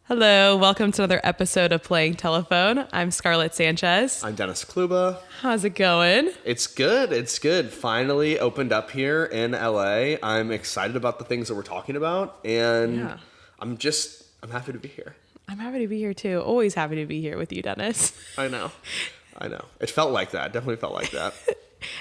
Hello, welcome to another episode of Playing Telephone. I'm Scarlett Sanchez. I'm Dennis Kluba. How's it going? It's good. Finally opened up here in LA. I'm excited about the things that we're talking about, and I'm happy to be here. I'm happy to be here too. Always happy to be here with you, Dennis. I know. It felt like that. Definitely felt like that.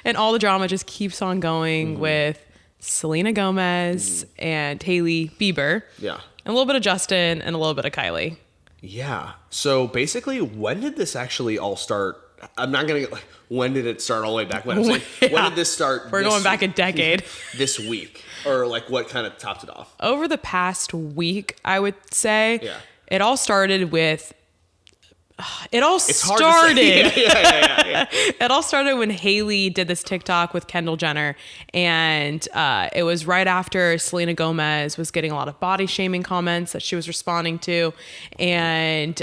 And all the drama just keeps on going with Selena Gomez and Hailey Bieber. Yeah. And a little bit of Justin and a little bit of Kylie. Yeah. So basically, when did this actually all start? I'm not going to get when did it start all the way back? When did this start? We're going back a decade. This week. Or what kind of topped it off? Over the past week, I would say. Yeah. It all started with... It all started when Hailey did this TikTok with Kendall Jenner, and it was right after Selena Gomez was getting a lot of body shaming comments that she was responding to, and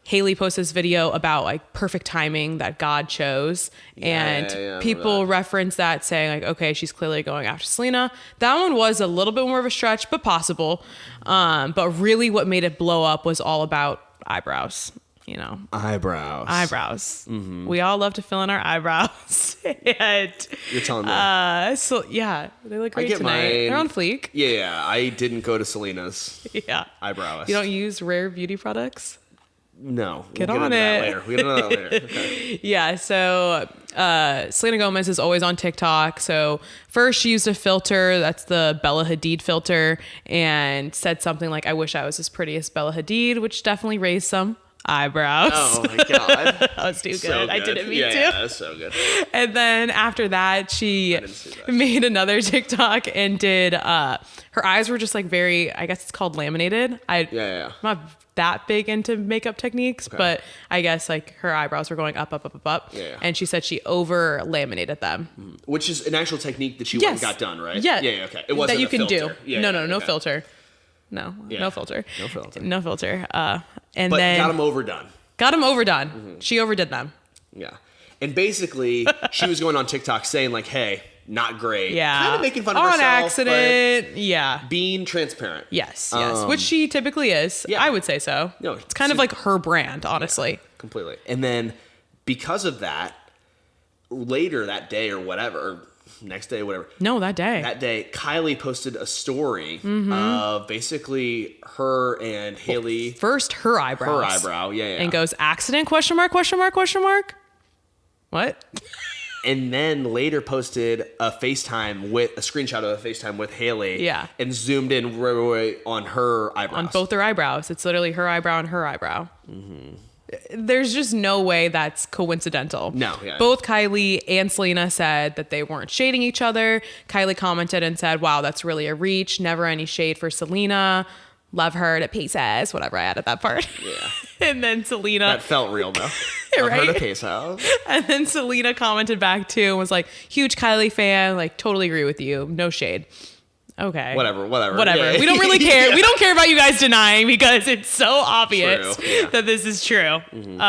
Hailey posted this video about like perfect timing that God chose, and people reference that saying like, okay, she's clearly going after Selena. That one was a little bit more of a stretch, but possible. But really what made it blow up was all about eyebrows. You know, eyebrows. Mm-hmm. We all love to fill in our eyebrows. And, you're telling me. So yeah, they look great tonight. They're on fleek. Yeah, I didn't go to Selena's. Yeah, eyebrows. You don't use Rare Beauty products? No. We'll get on it. We'll get into that later. Okay. Yeah. So Selena Gomez is always on TikTok. So first she used a filter, that's the Bella Hadid filter, and said something like, "I wish I was as pretty as Bella Hadid," which definitely raised some eyebrows. Oh my god, that was too good. So good. I didn't mean to. Yeah, that's so good. And then after that, she made another TikTok and did. Her eyes were just like very. I guess it's called laminated. I'm not that big into makeup techniques, but I guess like her eyebrows were going up. Yeah. And she said she over laminated them, which is an actual technique that she went and got done, right? Yeah. Yeah. Okay. It wasn't that you can filter. do. No filter. No filter. No filter. And then got them overdone. Mm-hmm. She overdid them. Yeah. And basically, she was going on TikTok saying like, "Hey, not great." Yeah. Kind of making fun of on herself. Accident. Yeah. Being transparent. Yes. Which she typically is. Yeah. I would say so. No, it's kind of like her brand, honestly. Yeah, completely. And then because of that, later that day or whatever, next day, whatever. No, that day. That day, Kylie posted a story of basically her and Hailey. First, her eyebrows. Her eyebrow, yeah. And goes, accident, ? What? And then later posted a screenshot of a FaceTime with Hailey. Yeah. And zoomed in right on her eyebrows. On both their eyebrows. It's literally her eyebrow and her eyebrow. Mm-hmm. There's just no way that's coincidental. No, yeah. Both Kylie and Selena said that they weren't shading each other. Kylie commented and said, "Wow, that's really a reach. Never any shade for Selena. Love her to pieces." Whatever, I added that part. Yeah. And then Selena... That felt real, though. Right? Love her to pieces. And then Selena commented back, too, and was like, "Huge Kylie fan. Like, totally agree with you. No shade." Okay. Whatever. Yeah. We don't really care. Yeah. We don't care about you guys denying because it's so obvious that this is true. Mm-hmm.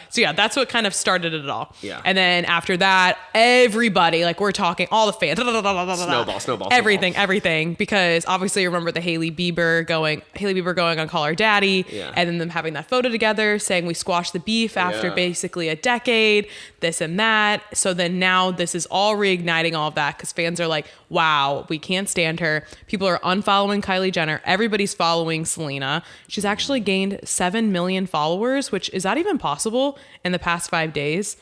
So yeah, that's what kind of started it all. Yeah. And then after that, everybody, like we're talking, all the fans, snowball, everything, because obviously you remember the Hailey Bieber going on Call Her Daddy, and then them having that photo together saying we squashed the beef after basically a decade, this and that. So then now this is all reigniting all of that because fans are like, wow, we can't stand her. People are unfollowing Kylie Jenner. Everybody's following Selena. She's actually gained 7 million followers, which is that even possible in the past 5 days?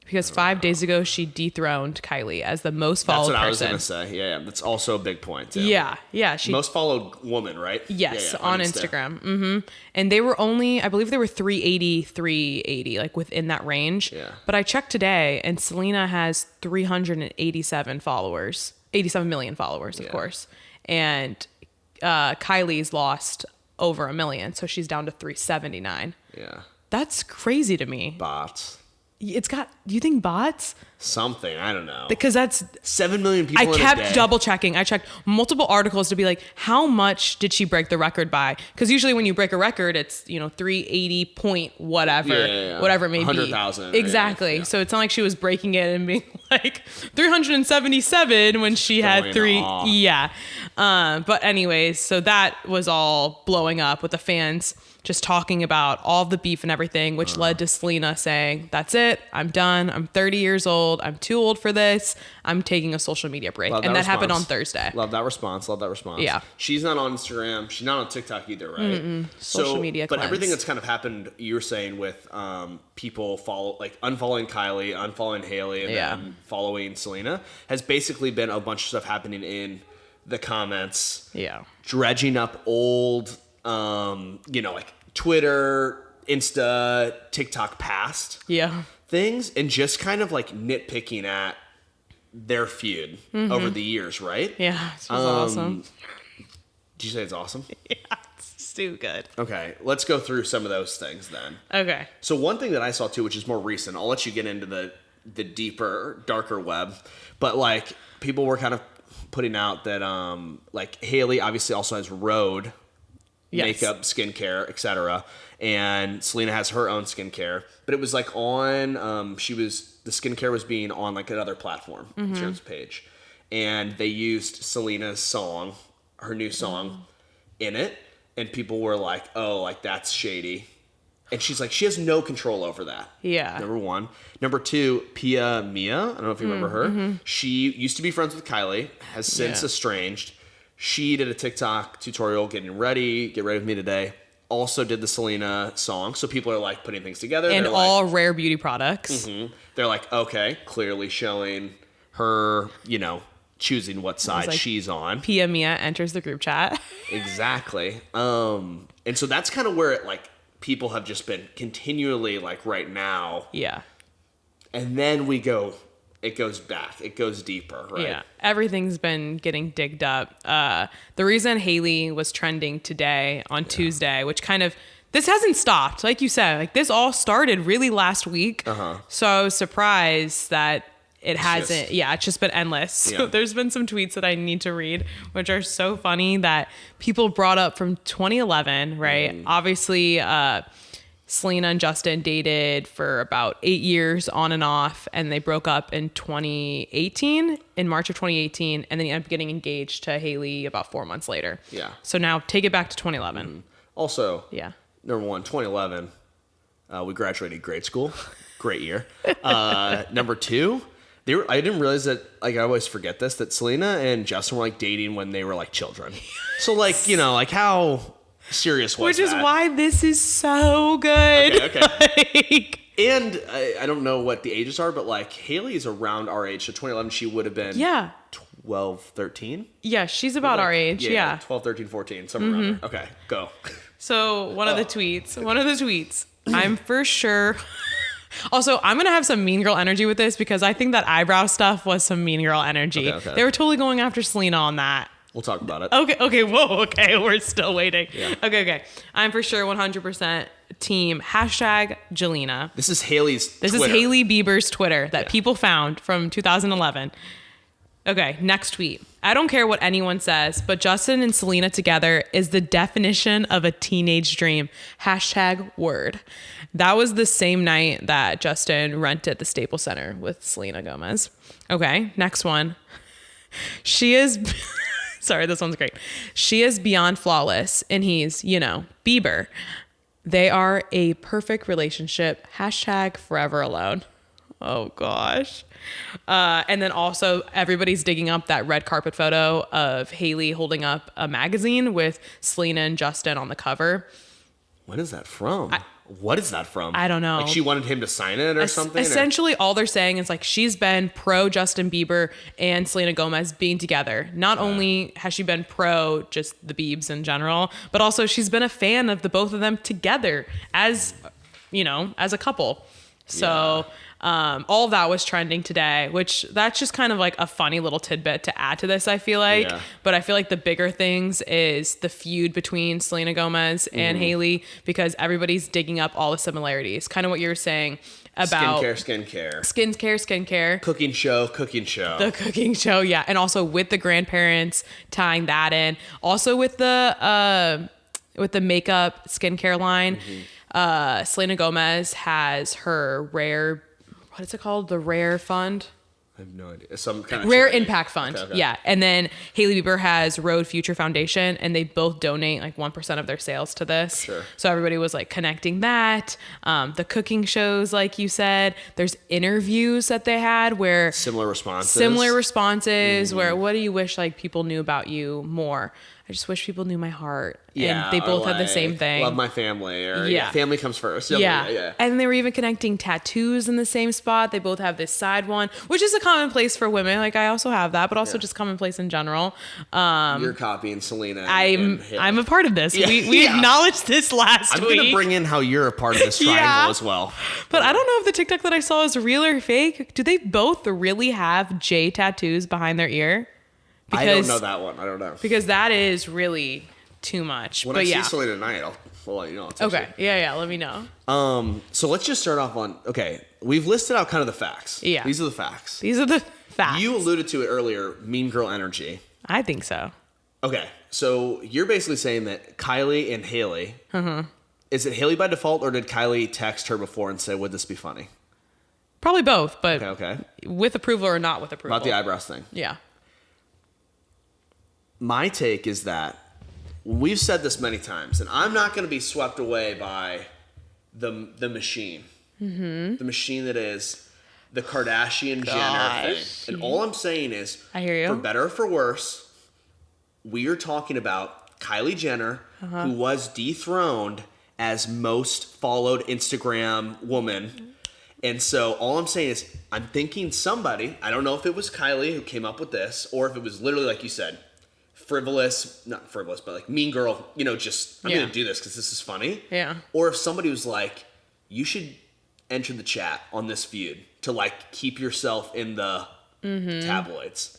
Because 5 days ago, she dethroned Kylie as the most followed person. That's what I was going to say. Yeah. That's also a big point. Too. Yeah. She most followed woman, right? Yes, on Instagram. Mm-hmm. And they were only, I believe they were 380, like within that range. Yeah. But I checked today and Selena has 387 followers. 87 million followers, of course. And Kylie's lost over 1 million, so she's down to 379. Yeah. That's crazy to me. Bots. Do you think bots? something. I don't know. Because that's 7 million people. I kept double checking. I checked multiple articles to be like, how much did she break the record by? Because usually when you break a record, it's 380 point whatever, whatever it may be. 100,000. Exactly. Yeah. So it's not like she was breaking it and being like 377 when she had three. Off. Yeah. But anyways, so that was all blowing up with the fans just talking about all the beef and everything, which led to Selena saying, that's it. I'm done. I'm 30 years old. I'm too old for this. I'm taking a social media break. And that happened on Thursday. Love that response. Yeah. She's not on Instagram. She's not on TikTok either, right? Social media But cleanse. everything that's kind of happened, you were saying with people unfollowing Kylie, unfollowing Hailey, and then following Selena, has basically been a bunch of stuff happening in the comments. Yeah. Dredging up old... like Twitter, Insta, TikTok past things, and just kind of like nitpicking at their feud over the years, right? Yeah, it's awesome. Did you say it's awesome? Yeah, it's too good. Okay, let's go through some of those things then. Okay. So one thing that I saw too, which is more recent, I'll let you get into the deeper, darker web, but like people were kind of putting out that like Hailey obviously also has Rhode makeup, skincare, etc. And Selena has her own skincare. But it was like on, the skincare was being on like another platform, insurance page. And they used Selena's song, her new song, in it. And people were like, oh, like that's shady. And she's like, she has no control over that. Yeah. Number one. Number two, Pia Mia. I don't know if you remember her. She used to be friends with Kylie, has since estranged. She did a TikTok tutorial getting ready, get ready with me today. Also did the Selena song. So people are like putting things together. And all rare beauty products. They're like, okay, clearly showing her, choosing what side she's on. Pia Mia enters the group chat. Exactly. And so that's kind of where it like people have just been continually like right now. Yeah. And then it goes back. It goes deeper, right? Yeah. Everything's been getting digged up. The reason Hailey was trending today on Tuesday, which this hasn't stopped. Like you said, like this all started really last week. So I was surprised that it hasn't. It's just been endless. Yeah. So there's been some tweets that I need to read, which are so funny that people brought up from 2011, right? Obviously, Selena and Justin dated for about 8 years on and off, and they broke up in 2018, in March of 2018, and then he ended up getting engaged to Hailey about 4 months later. Yeah. So now take it back to 2011. Also, number one, 2011, we graduated grade school. Great year. Number two, I didn't realize that, like I always forget this, that Selena and Justin were like dating when they were like children. So like, like how... serious was Which is why this is so good. Okay. And I don't know what the ages are, but like Hailey is around our age. So 2011, she would have been 12, 13? Yeah, she's about our age. Yeah. 12, 13, 14, somewhere around there. Okay, go. So one of the tweets, I'm for sure... Also, I'm going to have some Mean Girl energy with this because I think that eyebrow stuff was some Mean Girl energy. Okay. They were totally going after Selena on that. We'll talk about it. Okay. Whoa. Okay. We're still waiting. Yeah. Okay. I'm for sure 100% team #Jelena. This is Hailey's Twitter. This is Hailey Bieber's Twitter that people found from 2011. Okay. Next tweet. I don't care what anyone says, but Justin and Selena together is the definition of a teenage dream. #word. That was the same night that Justin rented the Staples Center with Selena Gomez. Okay. Next one. She is... Sorry, this one's great. She is beyond flawless, and he's, Bieber. They are a perfect relationship. #forever alone. Oh, gosh. And then also, everybody's digging up that red carpet photo of Hailey holding up a magazine with Selena and Justin on the cover. When is that from? What is that from? I don't know. Like she wanted him to sign it or something? Essentially, all they're saying is like she's been pro Justin Bieber and Selena Gomez being together. Not only has she been pro just the Biebs in general, but also she's been a fan of the both of them together as, as a couple. So All of that was trending today, which that's just kind of like a funny little tidbit to add to this, I feel like. Yeah. But I feel like the bigger things is the feud between Selena Gomez and Hailey, because everybody's digging up all the similarities. Kind of what you were saying about skincare, cooking show, the cooking show. Yeah. And also with the grandparents tying that in, also with the makeup skincare line. Selena Gomez has her rare, what is it called? The Rare Fund? I have no idea. Some kind of Rare charity. Impact Fund. Okay. Yeah. And then Hailey Bieber has Road Future Foundation, and they both donate like 1% of their sales to this. Sure. So everybody was like connecting that. The cooking shows, like you said, there's interviews that they had where Similar responses. where, what do you wish like people knew about you more? I just wish people knew my heart. Yeah, and they both had the same thing. Love my family, or Yeah. family comes first. Yeah. And they were even connecting tattoos in the same spot. They both have this side one, which is a commonplace for women. Like I also have that, but also just commonplace in general. You're copying Selena. And I'm a part of this. Yeah. We acknowledged this last week. I'm going to bring in how you're a part of this triangle as well. But I don't know if the TikTok that I saw is real or fake. Do they both really have J tattoos behind their ear? I don't know that one. I don't know. Because that is really too much. When but I yeah. see Selena tonight, I'll let you know. Okay. Yeah. Let me know. So let's just start off on, we've listed out kind of the facts. Yeah. These are the facts. These are the facts. You alluded to it earlier, mean girl energy. I think so. Okay. So you're basically saying that Kylie and Hailey, is it Hailey by default, or did Kylie text her before and say, would this be funny? Probably both, but Okay. with approval or not with approval. About the eyebrows thing. Yeah. My take is that we've said this many times, and I'm not going to be swept away by the machine. The machine that is the Kardashian Jenner thing. And all I'm saying is, I hear you. For better or for worse, we are talking about Kylie Jenner, who was dethroned as most followed Instagram woman. And so all I'm saying is, I'm thinking somebody, I don't know if it was Kylie who came up with this, or if it was literally, like you said, not frivolous, but like mean girl, I'm going to do this because this is funny. Yeah. Or if somebody was like, you should enter the chat on this feud to like keep yourself in the tabloids.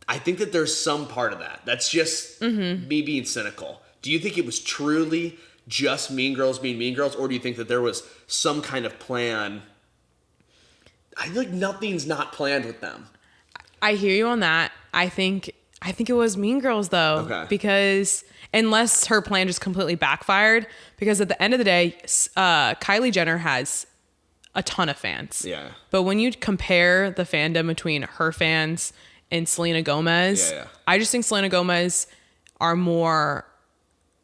I think that there's some part of that. That's just me being cynical. Do you think it was truly just mean girls being mean girls, or do you think that there was some kind of plan? I feel like nothing's not planned with them. I hear you on that. I think it was Mean Girls though, because unless her plan just completely backfired, because at the end of the day, Kylie Jenner has a ton of fans. Yeah. But when you compare the fandom between her fans and Selena Gomez, I just think Selena Gomez are more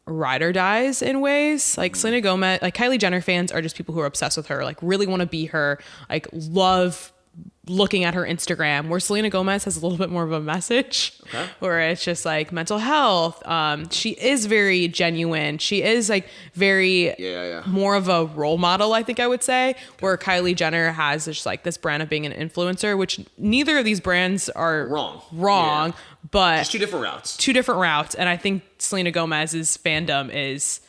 ride or dies in ways. Like Selena Gomez, like Kylie Jenner fans are just people who are obsessed with her, like really want to be her, like love looking at her Instagram, where Selena Gomez has a little bit more of a message, where it's just like mental health. She is very genuine. She is like very more of a role model, I think I would say, where Kylie Jenner has just like this brand of being an influencer, which neither of these brands are wrong, but just two different routes. And I think Selena Gomez's fandom is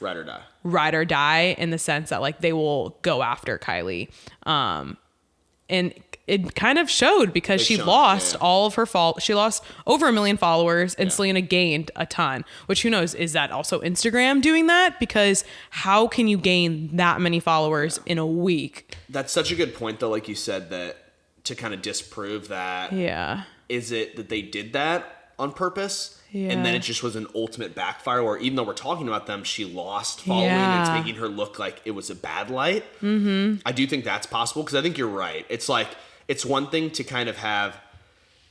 ride or die in the sense that like they will go after Kylie. And it kind of showed because she lost all of her she lost over 1 million followers, and Selena gained a ton, which who knows, is that also Instagram doing that? Because how can you gain that many followers in a week? That's such a good point though, like you said, that to kind of disprove that. Yeah. Is it that they did that on purpose? Yeah. And then it just was an ultimate backfire where even though we're talking about them, she lost following and it's making her look like it was a bad light. I do think that's possible because I think you're right. It's like, it's one thing to kind of have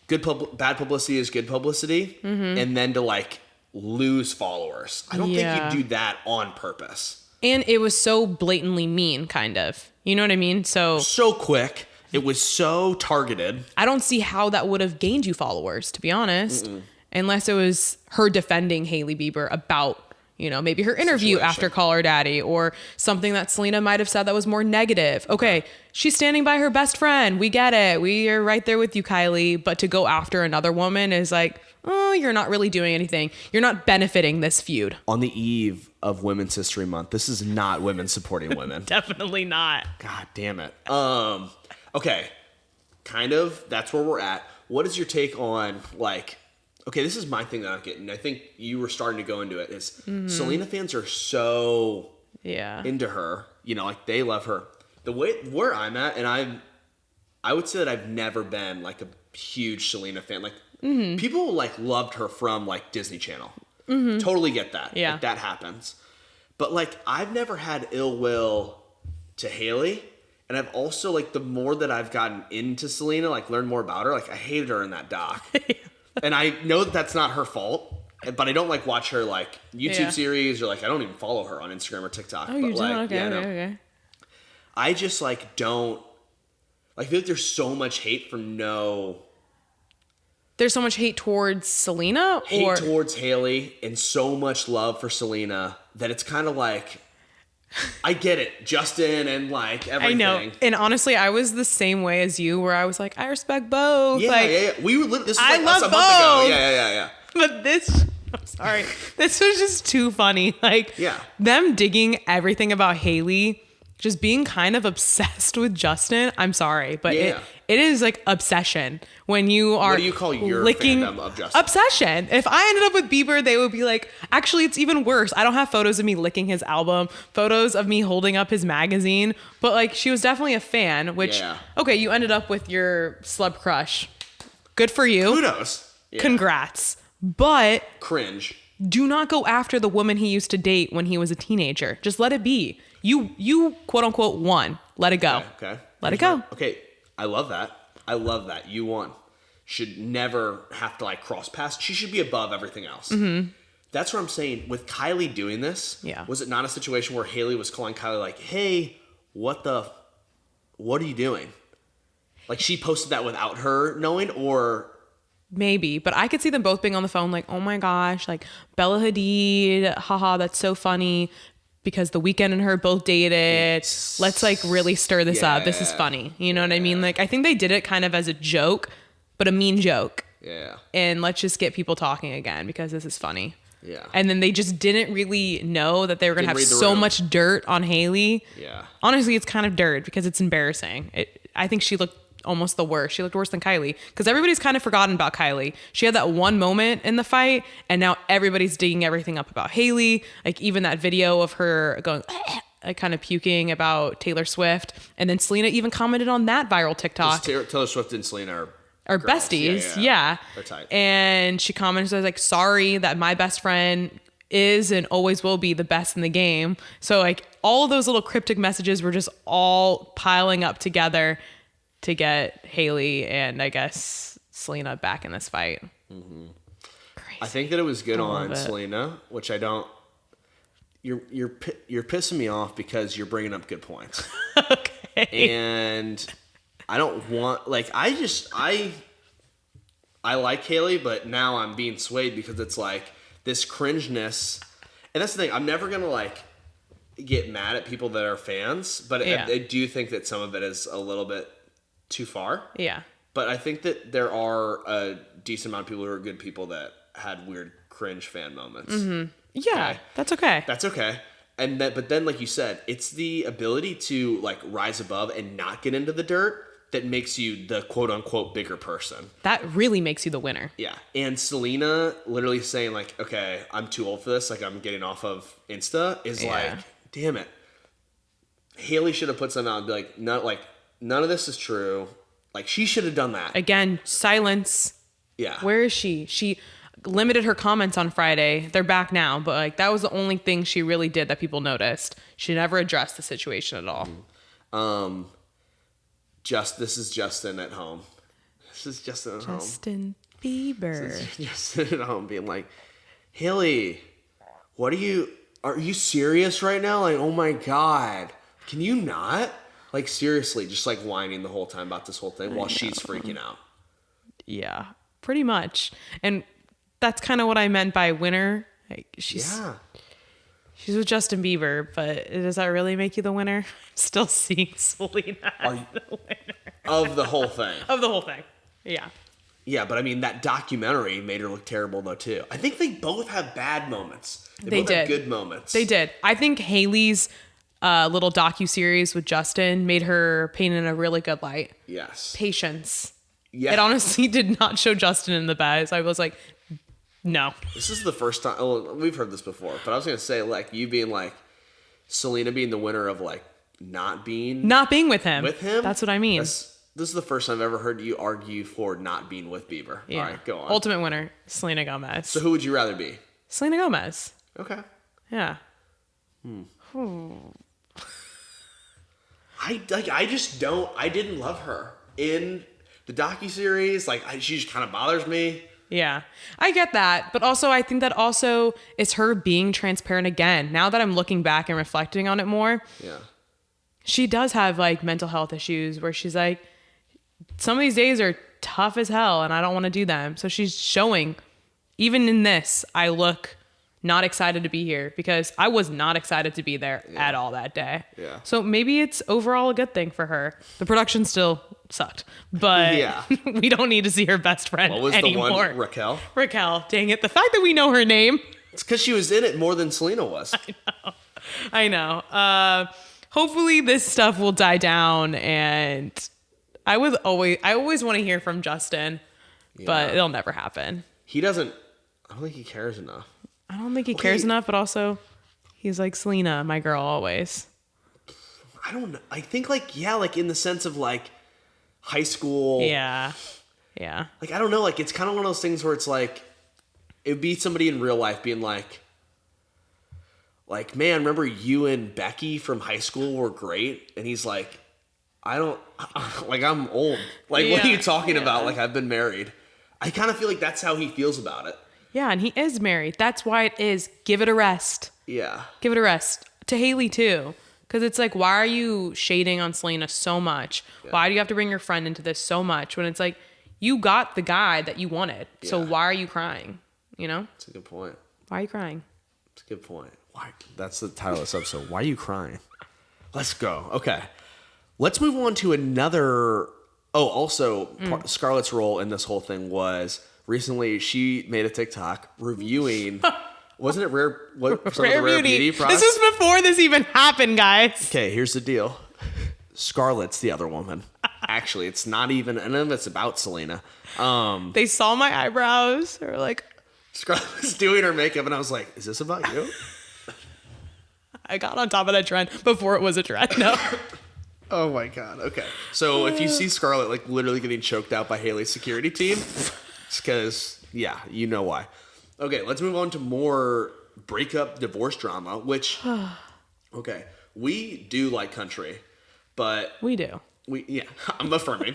bad publicity is good publicity, and then to like lose followers. I don't think you do that on purpose. And it was so blatantly mean, kind of. You know what I mean? So quick. It was so targeted. I don't see how that would have gained you followers, to be honest. Unless it was her defending Hailey Bieber about, maybe her interview after Call Her Daddy, or something that Selena might have said that was more negative. Okay, she's standing by her best friend. We get it. We are right there with you, Kylie. But to go after another woman is like, oh, you're not really doing anything. You're not benefiting this feud. On the eve of Women's History Month, this is not women supporting women. Definitely not. God damn it. Okay, kind of. That's where we're at. What is your take on, like, okay, this is my thing that I'm getting. I think you were starting to go into it, is Selena fans are so into her. You know, like, they love her. The way, where I'm at, and I would say that I've never been, like, a huge Selena fan. Like, people, like, loved her from, like, Disney Channel. Totally get that. Yeah. Like, that happens. But, like, I've never had ill will to Hailey. And I've also, like, the more that I've gotten into Selena, like, learned more about her, like, I hated her in that doc. And I know that that's not her fault, but I don't, like, watch her, like, YouTube series, or, like, I don't even follow her on Instagram or TikTok. Oh, but, you like, don't? Okay, yeah, no. okay. I just, like, don't, like, I feel like there's so much hate for no... There's so much hate towards Selena? Hate towards Hailey and so much love for Selena that it's kind of like... I get it, Justin, and, like, everything. I know, and honestly, I was the same way as you, where I was like, I respect both. Yeah, like, yeah. We were. This was I like love us a month ago. both. Yeah. But this, I'm sorry, this was just too funny. Like, them digging everything about Hailey, just being kind of obsessed with Justin. I'm sorry, but it is like obsession when you are. What do you call your fandom of Justin? Obsession. If I ended up with Bieber, they would be like, actually, it's even worse. I don't have photos of me licking his album, photos of me holding up his magazine, but, like, she was definitely a fan. Which, okay, you ended up with your celeb crush. Good for you. Kudos. Yeah. Congrats. But cringe. Do not go after the woman he used to date when he was a teenager. Just let it be. You quote unquote won. Let it go. Okay. Let it go. Okay. I love that. You won. Should never have to, like, cross paths. She should be above everything else. That's what I'm saying. With Kylie doing this, was it not a situation where Hailey was calling Kylie like, hey, what are you doing? Like, she posted that without her knowing, or... Maybe, but I could see them both being on the phone like, oh my gosh, like, Bella Hadid, haha, that's so funny, because The Weeknd and her both dated. Let's, like, really stir this up. This is funny. You know what I mean? Like, I think they did it kind of as a joke, but a mean joke. Yeah. And let's just get people talking again because this is funny. Yeah. And then they just didn't really know that they were going to have so much dirt on Hailey. Yeah. Honestly, it's kind of dirt because it's embarrassing. I think she looked almost the worst. She looked worse than Kylie because everybody's kind of forgotten about Kylie. She had that one moment in the fight, and now everybody's digging everything up about Hailey. Like, even that video of her going kind of puking about Taylor Swift, and then Selena even commented on that viral TikTok. Taylor Swift and Selena are besties. Yeah. They're tight. And she commented, like, sorry that my best friend is and always will be the best in the game. So, like, all of those little cryptic messages were just all piling up together to get Hailey and, I guess, Selena back in this fight. Crazy. I think that it was good on Selena, which I don't. You're pissing me off because you're bringing up good points. Okay. And I don't want, like, I like Hailey, but now I'm being swayed because it's like this cringeness. And that's the thing. I'm never gonna, like, get mad at people that are fans, but I do think that some of it is a little bit too far. Yeah. But I think that there are a decent amount of people who are good people that had weird cringe fan moments. Yeah, okay? That's okay. That's okay. And that, but then, like you said, it's the ability to, like, rise above and not get into the dirt that makes you the quote unquote bigger person. That really makes you the winner. Yeah. And Selena literally saying, like, okay, I'm too old for this, like, I'm getting off of Insta, is like, damn it. Hailey should have put something out and be like, none of this is true. Like, she should have done that. Again, silence. Yeah. Where is she? She limited her comments on Friday. They're back now, but, like, that was the only thing she really did that people noticed. She never addressed the situation at all. This is Justin at home. Justin Bieber. This is Justin at home being like, Hailey, are you serious right now? Like, oh my God. Can you not? Like, seriously, just, like, whining the whole time about this whole thing while she's freaking out. Yeah, pretty much. And that's kind of what I meant by winner. Like, she's with Justin Bieber, but does that really make you the winner? I'm still seeing Selena as the winner. Of the whole thing. Of the whole thing. Yeah. Yeah, but I mean, that documentary made her look terrible, though, too. I think they both have bad moments. They both did. have good moments. They did. I think Hailey's little docuseries with Justin made her paint in a really good light. Yes. Patience. Yeah. It honestly did not show Justin in the best. I was like, no. This is the first time. Oh, we've heard this before, but I was gonna say like you being like Selena being the winner of like not being with him. With him. That's what I mean. This is the first time I've ever heard you argue for not being with Bieber. Yeah. All right, go on. Ultimate winner, Selena Gomez. So who would you rather be? Selena Gomez. Okay. Yeah. I just don't. I didn't love her in the docuseries. Like she just kind of bothers me. Yeah, I get that. But also, I think that also is her being transparent again. Now that I'm looking back and reflecting on it more, Yeah. she does have like mental health issues where she's like, some of these days are tough as hell and I don't want to do them. So she's showing, even in this, I look not excited to be here because I was not excited to be there at all that day. Yeah. So maybe it's overall a good thing for her. The production still sucked, but Yeah. we don't need to see her best friend What was anymore. the one? Raquel? Raquel, dang it. The fact that we know her name. It's because she was in it more than Selena was. I know. Hopefully this stuff will die down, and I always want to hear from Justin, but it'll never happen. He doesn't. I don't think he cares enough. I don't think he cares enough, but also he's like, Selena, my girl, always. I don't know. I think like in the sense of like high school. Yeah. Like I don't know. Like it's kind of one of those things where it's like it would be somebody in real life being like, man, remember you and Becky from high school were great, and he's like, I don't like I'm old. Like what are you talking about? Like I've been married. I kind of feel like that's how he feels about it. Yeah, and he is married. That's why it is. Give it a rest. Yeah. Give it a rest. To Hailey, too. Because it's like, why are you shading on Selena so much? Yeah. Why do you have to bring your friend into this so much? When it's like, you got the guy that you wanted. Yeah. So why are you crying? You know? That's a good point. Why are you crying? That's a good point. Why? That's the title of this episode. Why are you crying? Let's go. Okay. Let's move on to another... Oh, also, Scarlett's role in this whole thing was... Recently, she made a TikTok reviewing, wasn't it Rare Beauty products? This was before this even happened, guys. Okay, here's the deal. Scarlett's the other woman. Actually, it's not even, and then it's about Selena. They saw my eyebrows. They were like... Scarlett was doing her makeup, and I was like, is this about you? I got on top of that trend before it was a trend. No. Oh, my God. Okay. So if you see Scarlett, like, literally getting choked out by Hailey's security team... It's because, you know why. Okay, let's move on to more breakup divorce drama, which, okay, we do like country, but... We do. I'm affirming.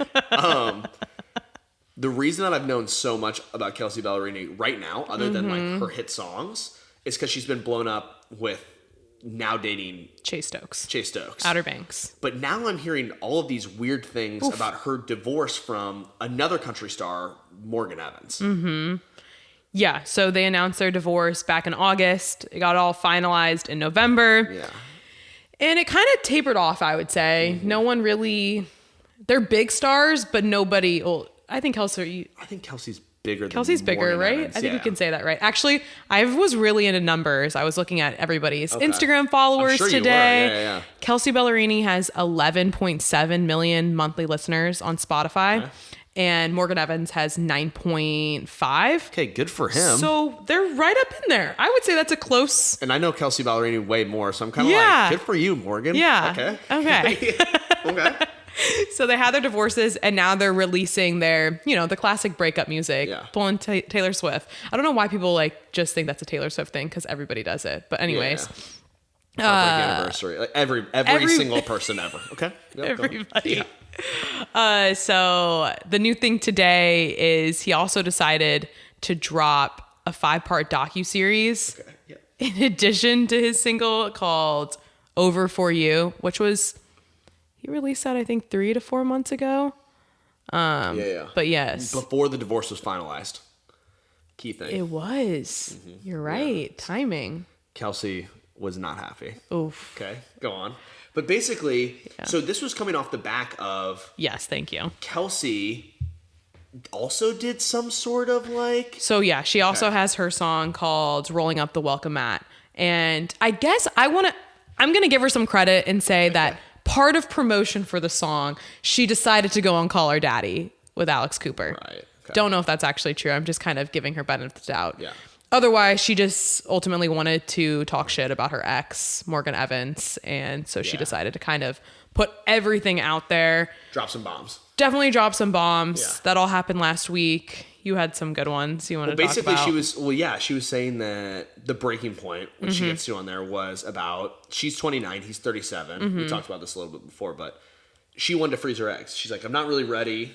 The reason that I've known so much about Kelsea Ballerini right now, other than like her hit songs, is because she's been blown up with now dating Chase Stokes. Outer Banks. But now I'm hearing all of these weird things about her divorce from another country star, Morgan Evans. Mm-hmm. Yeah, so they announced their divorce back in August. It got all finalized in November. Yeah. And it kind of tapered off, I would say. No one really... They're big stars, but nobody... Well, I think Kelsey's bigger than Kelsey's bigger, Morgan right? Evans. I think we can say that, right? Actually, I was really into numbers. I was looking at everybody's Instagram followers today. Yeah. Kelsea Ballerini has 11.7 million monthly listeners on Spotify. Okay. And Morgan Evans has 9.5. Okay, good for him. So they're right up in there. I would say that's a close... And I know Kelsea Ballerini way more, so I'm kind of like, good for you, Morgan. Yeah. Okay. Okay. So they had their divorces, and now they're releasing their, the classic breakup music, pulling Taylor Swift. I don't know why people just think that's a Taylor Swift thing, because everybody does it. But anyways, anniversary, like every single person ever. Okay, everybody. So the new thing today is he also decided to drop a 5-part docuseries in addition to his single called "Over for You," which was. He released that, I think, 3 to 4 months ago. But yes. Before the divorce was finalized. Key thing. It was. Mm-hmm. You're right. Yeah. Timing. Kelsey was not happy. Oof. Okay, go on. But basically, so this was coming off the back of... Yes, thank you. Kelsey also did some sort of like... So yeah, she also has her song called Rolling Up the Welcome Mat. And I guess I want to... I'm going to give her some credit and say that part of promotion for the song, she decided to go on Call Her Daddy with Alex Cooper. Right. Okay. Don't know if that's actually true. I'm just kind of giving her benefit of the doubt. Yeah. Otherwise, she just ultimately wanted to talk shit about her ex, Morgan Evans. And so she decided to kind of put everything out there. Drop some bombs. Definitely drop some bombs. Yeah. That all happened last week. You had some good ones you want to talk about. Basically, she was saying that the breaking point, which she gets to on there, was about, she's 29, he's 37. We talked about this a little bit before, but she wanted to freeze her eggs. She's like, I'm not really ready,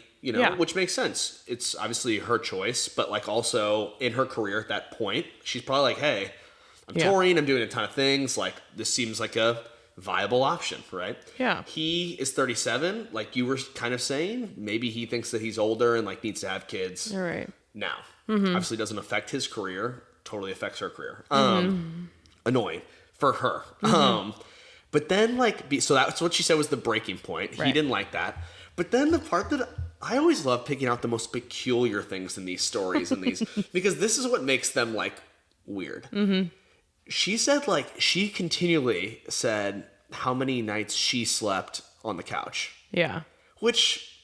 which makes sense. It's obviously her choice, but like also in her career at that point, she's probably like, hey, I'm touring, I'm doing a ton of things. Like, this seems like a viable option, right? Yeah. He is 37, like you were kind of saying. Maybe he thinks that he's older and like needs to have kids. All right. Now. Obviously doesn't affect his career, totally affects her career. Annoying for her. But then so that's what she said was the breaking point. He didn't like that. But then the part that I always love picking out the most peculiar things in these stories and these because this is what makes them like weird. She said she continually said how many nights she slept on the couch. Yeah. Which,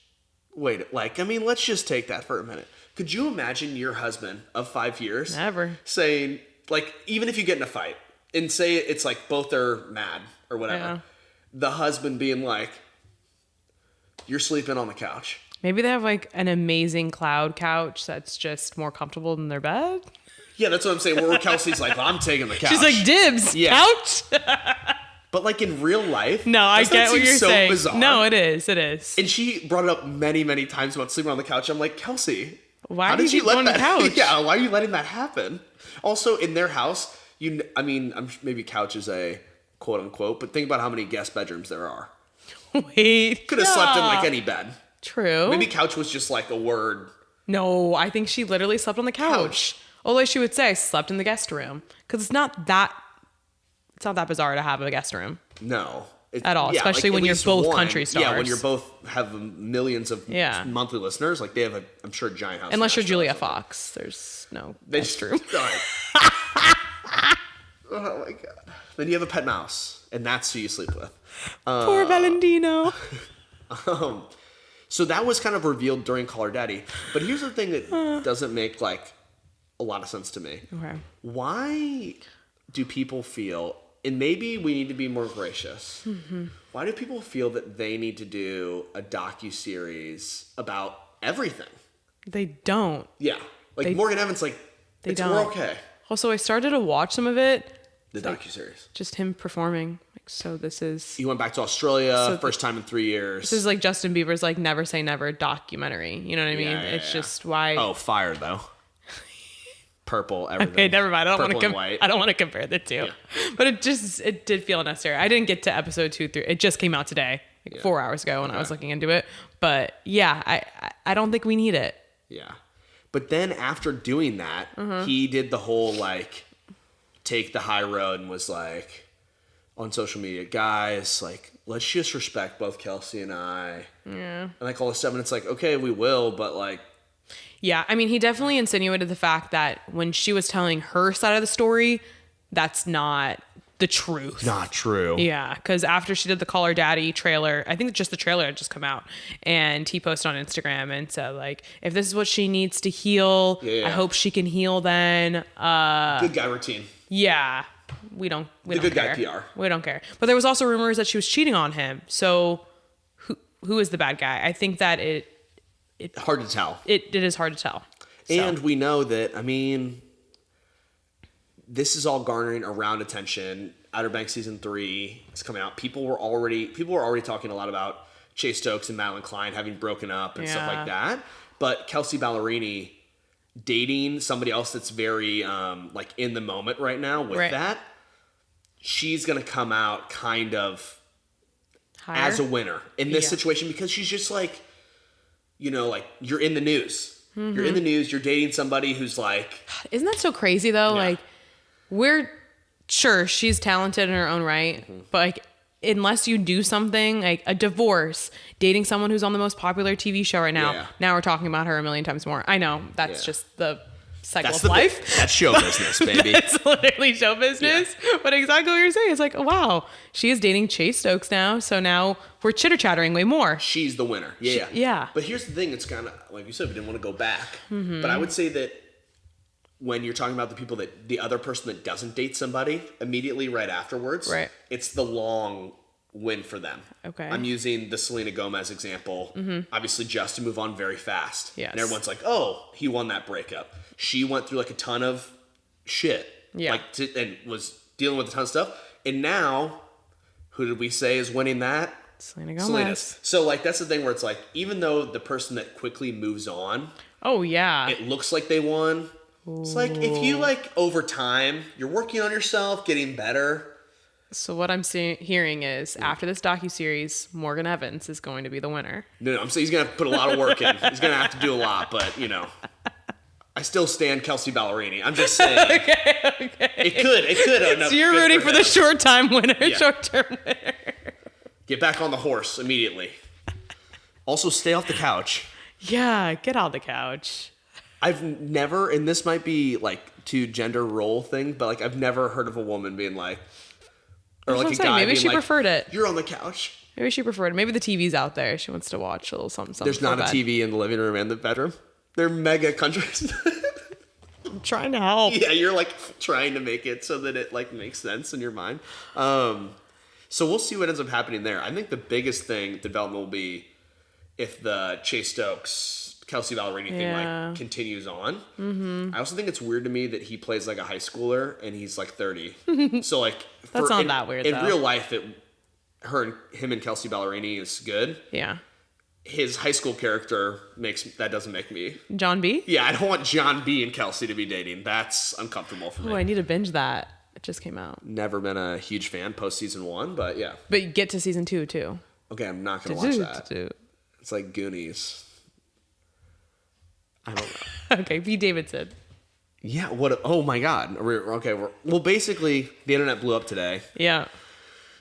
let's just take that for a minute. Could you imagine your husband of 5 years Never saying, even if you get in a fight and say it's like both are mad or whatever, the husband being like, you're sleeping on the couch. Maybe they have an amazing cloud couch that's just more comfortable than their bed. Yeah, that's what I'm saying. Where Kelsey's like, well, I'm taking the couch. She's like, dibs, couch. But in real life, no, I get what you're saying. Bizarre. No, it is. It is. And she brought it up many, many times about sleeping on the couch. I'm like, Kelsey, why did you let on the couch? Yeah, why are you letting that happen? Also, in their house, maybe couch is a quote unquote, but think about how many guest bedrooms there are. Wait, could have slept in any bed. True. Maybe couch was just a word. No, I think she literally slept on the couch. Although she would say I slept in the guest room because it's not that bizarre to have a guest room. No. At all, especially when you're both country stars. Yeah, when you're both have millions of monthly listeners, they have I'm sure, a giant house. Unless you're Julia Fox, there's no guest room. Oh my god! Then you have a pet mouse, and that's who you sleep with. Poor Valentino. So that was kind of revealed during Call Her Daddy. But here's the thing that doesn't make a lot of sense to me. Okay. Why do people feel, and maybe we need to be more gracious, why do people feel that they need to do a docuseries about everything? They don't. Yeah. Morgan Evans, they don't. We're okay. Also, I started to watch some of it. The docuseries. Just him performing. So this is... He went back to Australia, first time in 3 years. This is Justin Bieber's Never Say Never documentary. You know what I mean? It's just why... Oh, fire though. Purple, everything. Okay, never mind. I don't want to compare the two. Yeah. But it did feel unnecessary. I didn't get to episode 2, 3. It just came out today, 4 hours ago when I was looking into it. But yeah, I don't think we need it. Yeah. But then after doing that, he did the whole take the high road and was on social media, guys, let's just respect both Kelsey and I. Yeah. And all of a sudden it's okay, we will, but yeah, I mean, he definitely insinuated the fact that when she was telling her side of the story, that's not the truth. Not true. Yeah, because after she did the Call Her Daddy trailer, I think just the trailer had just come out, and he posted on Instagram and said, if this is what she needs to heal, I hope she can heal then. Good guy routine. Yeah. We don't care. Good guy PR. We don't care. But there was also rumors that she was cheating on him. So who is the bad guy? I think that it hard to tell. It is hard to tell. And we know that, this is all garnering around attention. Outer Banks season 3 is coming out. People were already talking a lot about Chase Stokes and Madeline Klein having broken up and stuff like that. But Kelsea Ballerini dating somebody else that's very in the moment right now with that, she's gonna come out kind of higher as a winner in this situation because she's just you're in the news. You're in the news. You're dating somebody who's Isn't that so crazy though? Yeah. We're sure she's talented in her own right, but unless you do something a divorce, dating someone who's on the most popular TV show right now, now we're talking about her a million times more. I know that's just the cycle of life. That's show business, baby. That's literally show business. Yeah. But exactly what you're saying. It's like, oh, wow, she is dating Chase Stokes now. So now we're chitter-chattering way more. She's the winner. Yeah. Yeah. But here's the thing. It's kind of, like you said, we didn't want to go back. Mm-hmm. But I would say that when you're talking about the people that, the other person that doesn't date somebody immediately right afterwards, right, it's the long win for them. Okay. I'm using the Selena Gomez example. Mm-hmm. Obviously, just to move on very fast. Yes. And everyone's like, oh, he won that breakup. She went through like a ton of shit. Yeah. And was dealing with a ton of stuff. And now, who did we say is winning that? Selena Gomez. So like, that's the thing where it's like, even though the person that quickly moves on. Oh, yeah. It looks like they won. Ooh. It's like, if you like, over time, you're working on yourself, getting better. So what I'm hearing is, after this docuseries, Morgan Evans is going to be the winner. No, I'm saying he's going to put a lot of work in. He's going to have to do a lot, but, you know. I still stand Kelsea Ballerini. I'm just saying. Okay. It could. Oh, no, so you're rooting for the short-term winner. Get back on the horse immediately. Also, stay off the couch. Yeah, get out the couch. I've never, and this might be like to gender role thing, but like I've never heard of a woman being like, or like a guy maybe being she like, preferred it. You're on the couch. Maybe she preferred it. Maybe the TV's out there. She wants to watch a little something. There's not a TV in the living room and the bedroom. They're mega countries. I'm trying to help. Yeah, you're like trying to make it so that it like makes sense in your mind. So we'll see what ends up happening there. I think the biggest thing development will be if the Chase Stokes, Kelsea Ballerini thing like continues on. Mm-hmm. I also think it's weird to me that he plays like a high schooler and he's like 30. So like that's not that weird. In real life, him and Kelsea Ballerini is good. Yeah. His high school character doesn't make me John B. Yeah, I don't want John B and Kelsey to be dating. That's uncomfortable for me. Oh, I need to binge that. It just came out. Never been a huge fan post season 1, but yeah. But you get to season 2 too. Okay, I'm not gonna watch that. It's like Goonies. I don't know. Okay, Pete Davidson. Yeah, oh my God. Well, basically, the internet blew up today. Yeah.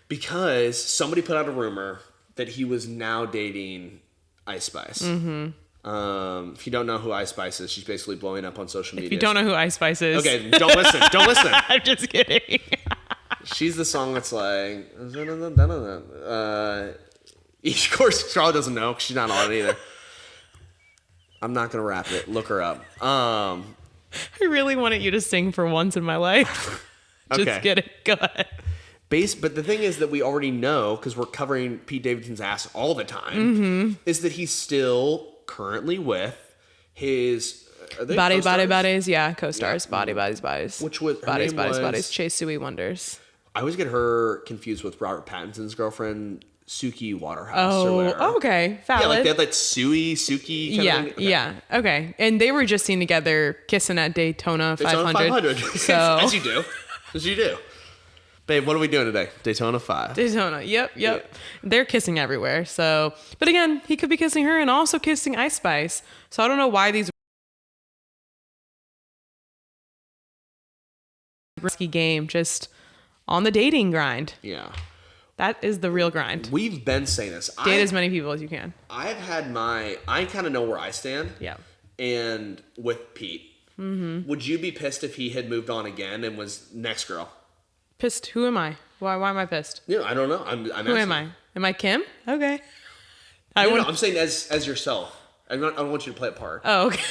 Because somebody put out a rumor that he was now dating Ice Spice. Mm-hmm. If you don't know who Ice Spice is, she's basically blowing up on social media. If you don't know who Ice Spice is. Okay, don't listen. Don't listen. I'm just kidding. She's the song that's like... of course, Charlotte doesn't know because she's not on it either. I'm not going to rap it. Look her up. I really wanted you to sing for once in my life. Just kidding. Go ahead. But the thing is that we already know, because we're covering Pete Davidson's ass all the time, is that he's still currently with his... Bodies. Yeah, co-stars. Yeah. Bodies. Which was... Bodies. Chase Suey Wonders. I always get her confused with Robert Pattinson's girlfriend... Suki Waterhouse or whatever. Oh, okay. Valid. Yeah, like they had that Suki kind of thing. Okay. Yeah. Okay. And they were just seen together kissing at Daytona 500. 500. So As you do. Babe, what are we doing today? Daytona 5. Daytona. Yep. Yeah. They're kissing everywhere. So, but again, he could be kissing her and also kissing Ice Spice. So I don't know why these risky game just on the dating grind. Yeah. That is the real grind. We've been saying this. Date as many people as you can. I kind of know where I stand. Yeah. And with Pete, would you be pissed if he had moved on again and was next girl? Pissed? Who am I? Why am I pissed? Yeah, I don't know. I'm Who am I? Am I Kim? Okay. No, I'm saying as yourself. I don't want you to play a part. Oh, okay.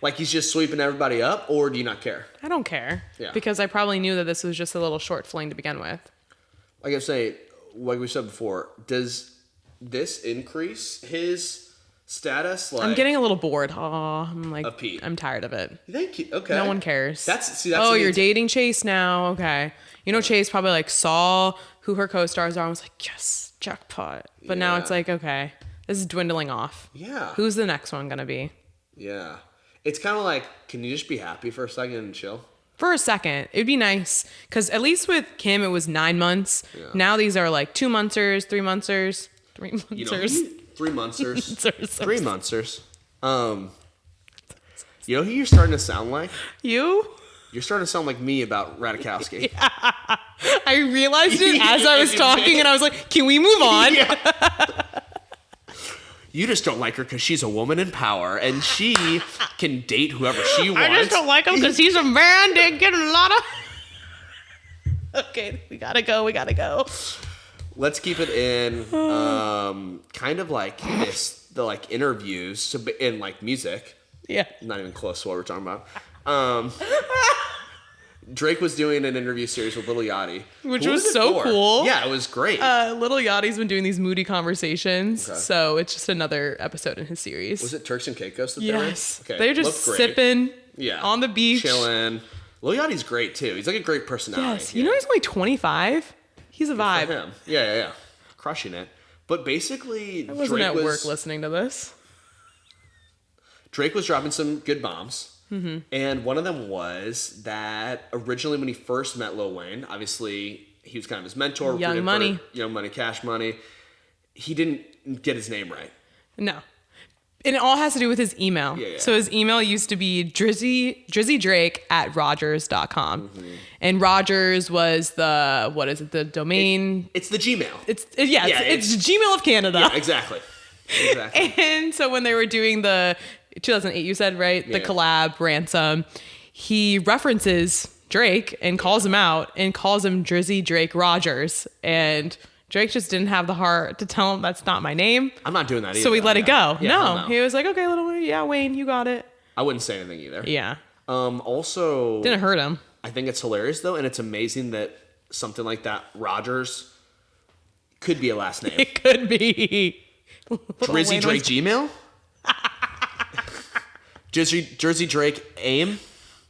Like he's just sweeping everybody up, or do you not care? I don't care. Yeah. Because I probably knew that this was just a little short fling to begin with. Like I say, like we said before, does this increase his status? Like, I'm getting a little bored. I'm like, of Pete. I'm tired of it. Thank you. Okay. No one cares. That's you're dating Chase now. Okay. Chase probably like saw who her co-stars are and was like, yes, jackpot. But now it's like, okay, this is dwindling off. Yeah. Who's the next one gonna be? Yeah. It's kind of like, can you just be happy for a second and chill? For a second. It'd be nice. Because at least with Kim, it was 9 months. Yeah. Now these are like 2 monthsers, 3 monthsers, 3 monthsers. 3 monthsers. 3 monthsers. You know who you're starting to sound like? You? You're starting to sound like me about Radikowski. Yeah. I realized it as I was talking and I was like, can we move on? Yeah. You just don't like her because she's a woman in power and she can date whoever she wants. I just don't like him because he's a man. They're getting a lot of. Okay, we gotta go. Let's keep it in kind of like the like interviews in like music. Yeah. Not even close to what we're talking about. Drake was doing an interview series with Lil Yachty. Which was so cool. Yeah, it was great. Lil Yachty's been doing these moody conversations, so it's just another episode in his series. Was it Turks and Caicos that yes. they were in? Okay. They're just sipping on the beach. Chilling. Lil Yachty's great, too. He's like a great personality. Yes. You know he's only 25? He's a vibe. For him. Yeah. Crushing it. But basically, I wasn't at work listening to this. Drake was dropping some good bombs. Mm-hmm. And one of them was that originally when he first met Lil Wayne, obviously he was kind of his mentor. Young Money, Cash Money. He didn't get his name right. No. And it all has to do with his email. Yeah. So his email used to be drizzydrake@rogers.com. Mm-hmm. And Rogers was the domain? It's the Gmail. It's Gmail of Canada. Yeah, exactly. And so when they were doing the 2008, you said, right? The collab Ransom, he references Drake and calls him out and calls him Drizzy Drake Rogers. And Drake just didn't have the heart to tell him that's not my name. I'm not doing that either. So we let it go. Yeah, no. He was like, okay, little Wayne. Yeah, Wayne, you got it. I wouldn't say anything either. Yeah. Also. Didn't hurt him. I think it's hilarious, though, and it's amazing that something like that, Rogers, could be a last name. It could be. Drizzy Drake Gmail? Jersey Drake AIM?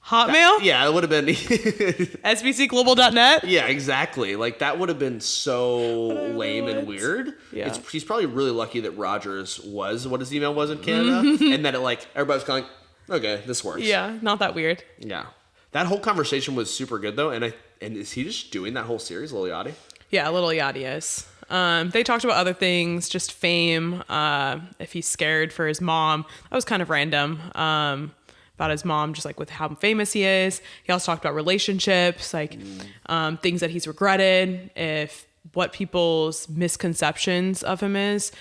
Hotmail? Yeah, it would have been. SBCglobal.net? Yeah, exactly. Like, that would have been so lame and weird. Yeah. He's probably really lucky that Rogers was what his email was in Canada, and that everybody's going, okay, this works. Yeah, not that weird. Yeah. That whole conversation was super good, though, and is he just doing that whole series, Lil Yachty? Yeah, Lil Yachty is. They talked about other things, just fame, if he's scared for his mom. That was kind of random. About his mom, just like with how famous he is. He also talked about relationships, like things that he's regretted, what people's misconceptions of him is,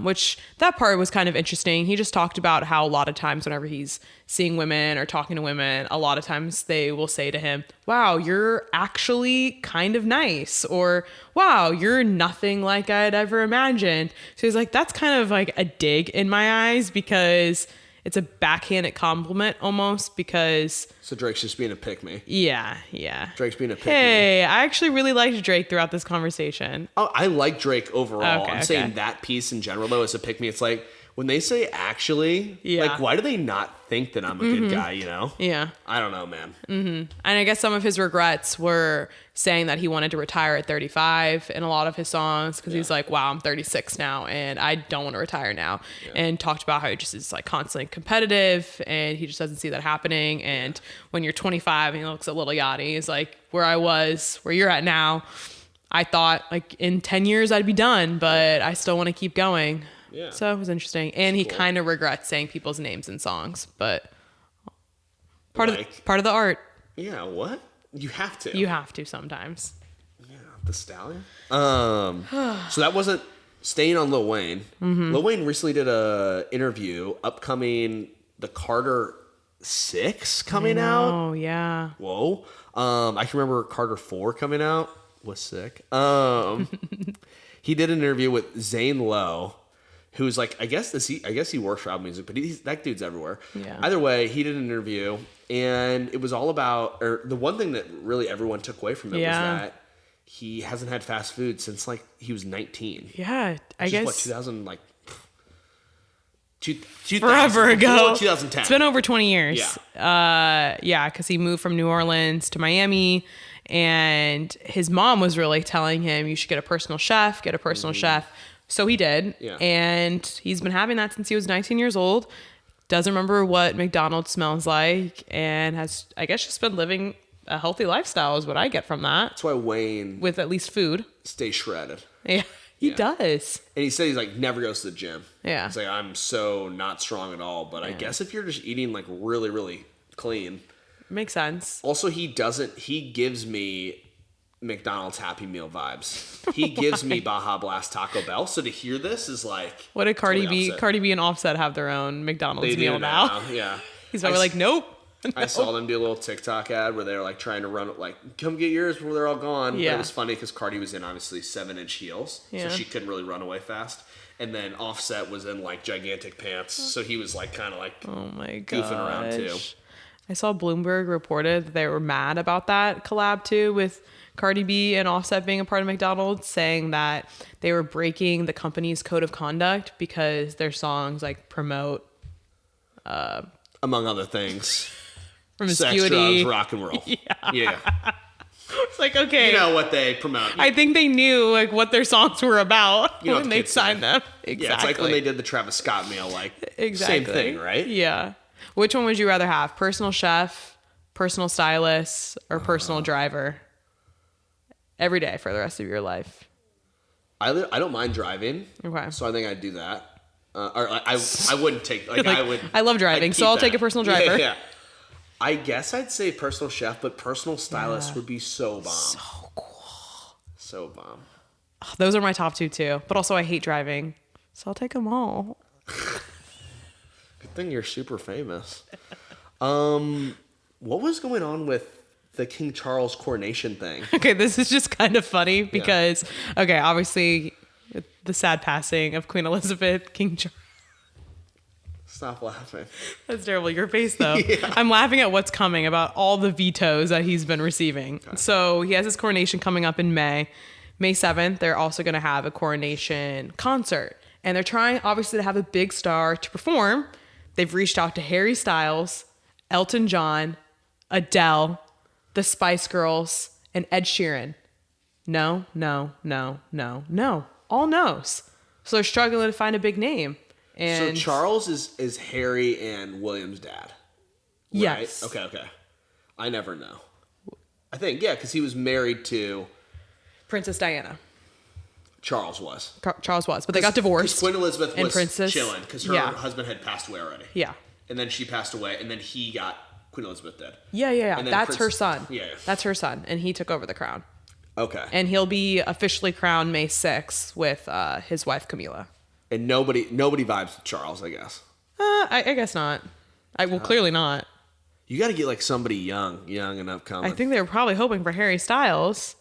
which that part was kind of interesting. He just talked about how a lot of times whenever he's seeing women or talking to women, a lot of times they will say to him, wow, you're actually kind of nice, or wow, you're nothing like I'd ever imagined. So he's like, that's kind of like a dig in my eyes, because it's a backhanded compliment almost, because... So Drake's just being a pick-me. Yeah. Drake's being a pick-me. Hey, I actually really liked Drake throughout this conversation. Oh, I like Drake overall. Okay, saying that piece in general, though, as a pick-me, it's like, when they say actually, like, why do they not think that I'm a good guy, you know? Yeah. I don't know, man. Mm-hmm. And I guess some of his regrets were saying that he wanted to retire at 35 in a lot of his songs, because he's like, wow, I'm 36 now and I don't want to retire now. Yeah. And talked about how he just is like constantly competitive and he just doesn't see that happening. And when you're 25 and he looks at Lil Yachty, he's like, where I was, where you're at now, I thought like in 10 years I'd be done, but I still want to keep going. Yeah. So it was interesting. And he kind of regrets saying people's names in songs, but part of the art. Yeah, what? You have to. You have to sometimes. Yeah, the Stallion. So that wasn't staying on Lil Wayne. Mm-hmm. Lil Wayne recently did a interview upcoming the Carter 6 coming out. Oh, yeah. Whoa. I can remember Carter 4 coming out. Was sick. He did an interview with Zane Lowe, who's like, I guess he works for Apple Music, but that dude's everywhere. Yeah. Either way, he did an interview, and it was all about, or the one thing that really everyone took away from it was that he hasn't had fast food since like he was 19. Yeah, I guess. What, 2000, like, 2000, forever ago. 2010. It's been over 20 years. Yeah. Because he moved from New Orleans to Miami, and his mom was really telling him, you should get a personal chef, chef. So he did, and he's been having that since he was 19 years old. Doesn't remember what McDonald's smells like, and has, I guess, just been living a healthy lifestyle is what I get from that. That's why Wayne... with at least food. ...stays shredded. Yeah, he does. And he said he's like, never goes to the gym. Yeah. He's like, I'm so not strong at all, but I guess if you're just eating like really, really clean... Makes sense. Also, he gives me McDonald's Happy Meal vibes. He gives me Baja Blast Taco Bell. So to hear this is like, what did Cardi totally B? opposite. Cardi B and Offset have their own McDonald's They meal do now. Yeah. He's probably like, nope. I saw them do a little TikTok ad where they were like trying to run it, like, come get yours before they're all gone. Yeah. But it was funny because Cardi was in obviously 7-inch heels, Yeah. so she couldn't really run away fast. And then Offset was in like gigantic pants, so he was like kind of like Oh my god, goofing around too. I saw Bloomberg reported that they were mad about that collab too, with Cardi B and Offset being a part of McDonald's, saying that they were breaking the company's code of conduct because their songs like promote, Among other things, promiscuity. sex, drugs, rock and roll. Yeah. It's like, okay, You know what they promote. I think they knew like what their songs were about You know what when the they kids say. signed them. Exactly. Yeah, it's like when they did the Travis Scott meal, like Exactly. same thing, right? Yeah. Which one would you rather have? Personal chef, personal stylist, or personal driver? Every day for the rest of your life. I don't mind driving, Okay. so I think I'd do that. Or I wouldn't take like, Like, I would. I love driving, I'd so I'll keep take that. a personal driver. Yeah. I guess I'd say personal chef, but personal stylist would be so bomb. So cool. So bomb. Those are my top two too. But also I hate driving, so I'll take them all. Good thing you're super famous. What was going on with the King Charles coronation thing? Okay, this is just kind of funny because, okay, obviously the sad passing of Queen Elizabeth, King Charles. Stop laughing. That's terrible. Your face, though. I'm laughing at what's coming about all the vetoes that he's been receiving. Okay. So he has his coronation coming up in May. May 7th, they're also going to have a coronation concert. And they're trying, obviously, to have a big star to perform. They've reached out to Harry Styles, Elton John, Adele, the Spice Girls, and Ed Sheeran. No. All no's. So they're struggling to find a big name. And so Charles is Harry and William's dad. Right? Yes. Okay. I never know. I think, because he was married to Princess Diana. Charles was. Charles was, but they got divorced. Queen Elizabeth and was Princess, chilling because her husband had passed away already. Yeah. And then she passed away, and then Queen Elizabeth did. Yeah. And then That's her son. Yeah. That's her son, and he took over the crown. Okay. And he'll be officially crowned May 6th with his wife Camilla. And nobody vibes with Charles, I guess. I guess not. Clearly not. You got to get like somebody young and upcoming. I think they were probably hoping for Harry Styles.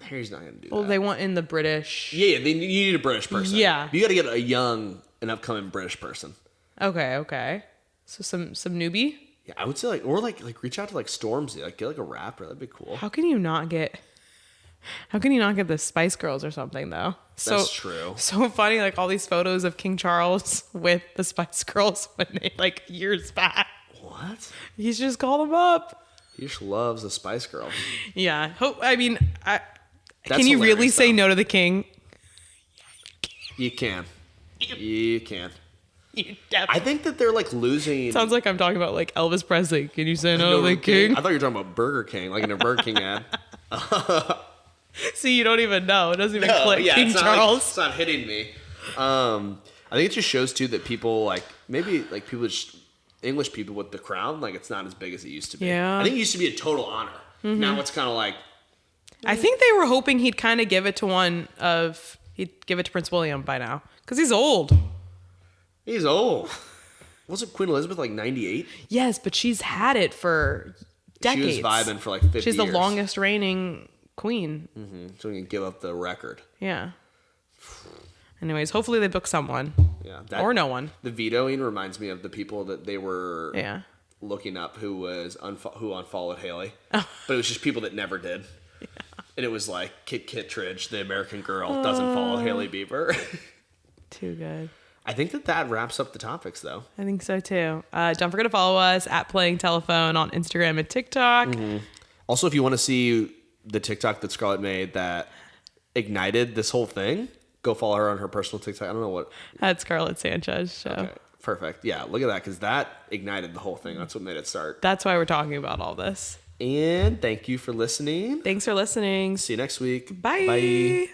Harry's not going to do Well, that. they want in the British. Yeah, you need a British person. Yeah. You got to get a young and upcoming British person. Okay. So some newbie. Yeah, I would say like reach out to like Stormzy, like get like a rapper. That'd be cool. How can you not get the Spice Girls or something though? That's true. So funny, like all these photos of King Charles with the Spice Girls when they like years back. What? He's just called them up. He just loves the Spice Girls. Yeah. That's can you really hilarious, say though. no to the king? You can. You can. You I think that they're like losing. Sounds like I'm talking about like Elvis Presley. Can you say no to the king? I thought you were talking about Burger King, like in a Burger King ad. See, you don't even know. It doesn't even click. Yeah, King it's Charles. it's not hitting me. I think it just shows too that people like maybe like people just English people with the crown, like it's not as big as it used to be. Yeah. I think it used to be a total honor. Mm-hmm. Now it's kind of like I think they were hoping he'd kind of give it to Prince William by now because he's old. he's old. Wasn't Queen Elizabeth like 98? Yes, but she's had it for decades. She was vibing for like 50 She's the years. longest reigning queen. Mm-hmm. So we can give up the record. Yeah. Anyways, hopefully they book someone. Yeah. Or no one. The vetoing reminds me of the people that they were Yeah. looking up who unfollowed Hailey. But it was just people that never did. Yeah. And it was like Kit Kittredge, the American girl, doesn't follow Hailey Bieber. Too good. I think that wraps up the topics, though. I think so too. Don't forget to follow us at Playing Telephone on Instagram and TikTok. Mm-hmm. Also, if you want to see the TikTok that Scarlett made that ignited this whole thing, go follow her on her personal TikTok. I don't know what. At Scarlett Sanchez Show. Okay, perfect. Yeah, look at that, because that ignited the whole thing. That's what made it start. That's why we're talking about all this. And thank you for listening. Thanks for listening. See you next week. Bye. Bye.